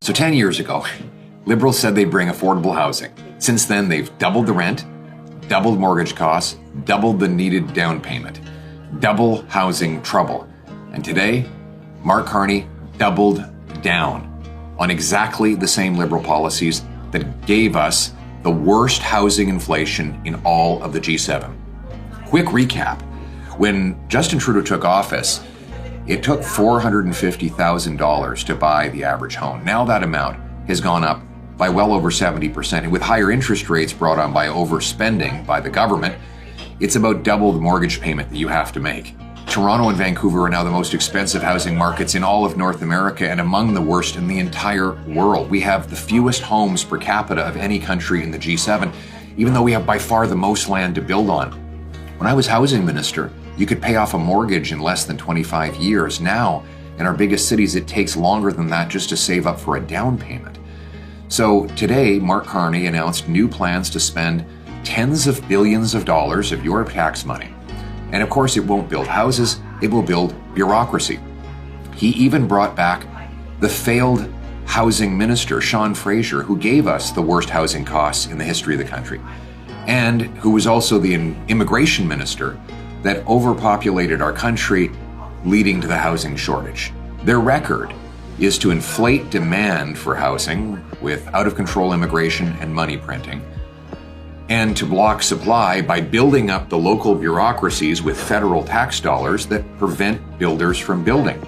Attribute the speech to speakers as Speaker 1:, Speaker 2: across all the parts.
Speaker 1: So 10 years ago, Liberals said they'd bring affordable housing. Since then, they've doubled the rent, doubled mortgage costs, doubled the needed down payment, double housing trouble. And today, Mark Carney doubled down on exactly the same Liberal policies that gave us the worst housing inflation in all of the G7. Quick recap. When Justin Trudeau took office, it took $450,000 to buy the average home. Now that amount has gone up by well over 70%. And with higher interest rates brought on by overspending by the government, it's about double the mortgage payment that you have to make. Toronto and Vancouver are now the most expensive housing markets in all of North America and among the worst in the entire world. We have the fewest homes per capita of any country in the G7, even though we have by far the most land to build on. When I was housing minister, you could pay off a mortgage in less than 25 years. Now, in our biggest cities, it takes longer than that just to save up for a down payment. So today, Mark Carney announced new plans to spend tens of billions of dollars of your tax money. And of course, it won't build houses, it will build bureaucracy. He even brought back the failed housing minister, Sean Fraser, who gave us the worst housing costs in the history of the country, and who was also the immigration minister that overpopulated our country, leading to the housing shortage. Their record is to inflate demand for housing with out-of-control immigration and money printing, and to block supply by building up the local bureaucracies with federal tax dollars that prevent builders from building.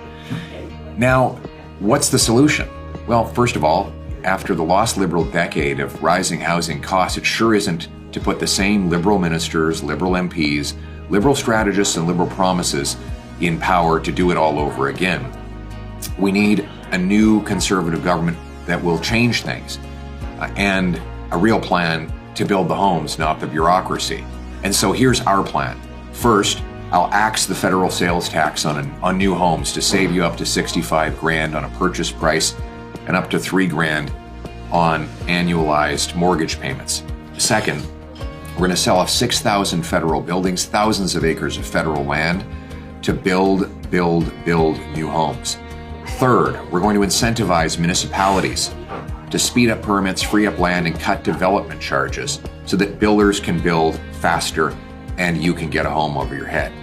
Speaker 1: Now, what's the solution? Well, first of all, after the lost Liberal decade of rising housing costs, it sure isn't to put the same Liberal ministers, Liberal MPs, Liberal strategists, and Liberal promises in power to do it all over again. We need a new Conservative government that will change things and a real plan to build the homes, not the bureaucracy. And so here's our plan. First, I'll axe the federal sales tax on new homes to save you up to $65,000 on a purchase price and up to $3,000 on annualized mortgage payments. Second, we're going to sell off 6,000 federal buildings, thousands of acres of federal land to build new homes. Third, we're going to incentivize municipalities to speed up permits, free up land, and cut development charges so that builders can build faster and you can get a home over your head.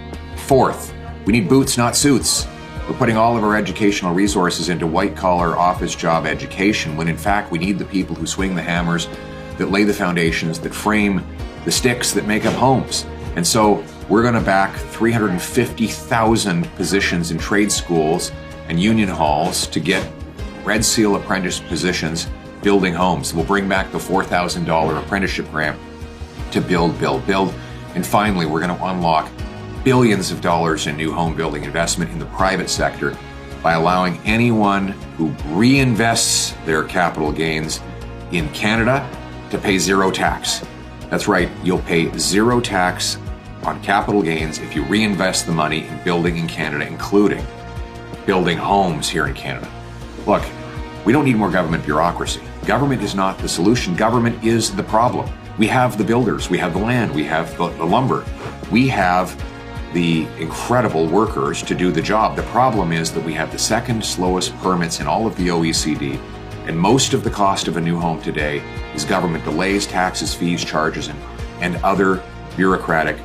Speaker 1: Fourth, we need boots, not suits. We're putting all of our educational resources into white-collar office job education when in fact we need the people who swing the hammers, that lay the foundations, that frame the sticks that make up homes. And so we're going to back 350,000 positions in trade schools and union halls to get Red Seal apprentice positions building homes. We'll bring back the $4,000 apprenticeship grant to build. And finally, we're going to unlock billions of dollars in new home building investment in the private sector by allowing anyone who reinvests their capital gains in Canada to pay zero tax. That's right, you'll pay zero tax on capital gains if you reinvest the money in building in Canada, including building homes here in Canada. Look, we don't need more government bureaucracy. Government is not the solution. Government is the problem. We have the builders, we have the land, we have the lumber. We have the incredible workers to do the job. The problem is that we have the second slowest permits in all of the OECD, and most of the cost of a new home today is government delays, taxes, fees, charges, and other bureaucratic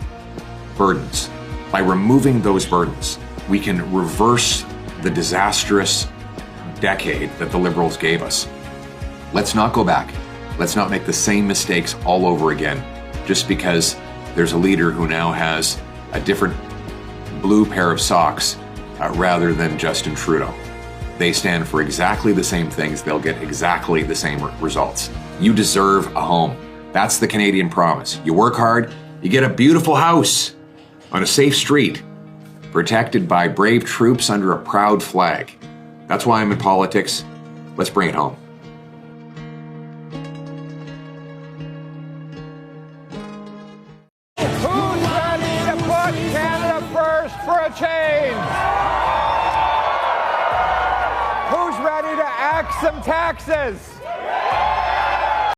Speaker 1: burdens. By removing those burdens, we can reverse the disastrous decade that the Liberals gave us. Let's not go back. Let's not make the same mistakes all over again just because there's a leader who now has a different blue pair of socks rather than Justin Trudeau. They stand for exactly the same things. They'll get exactly the same results. You deserve a home. That's the Canadian promise. You work hard, you get a beautiful house on a safe street, protected by brave troops under a proud flag. That's why I'm in politics. Let's bring it home.
Speaker 2: Who's ready to put Canada first for a change? Who's ready to axe some taxes?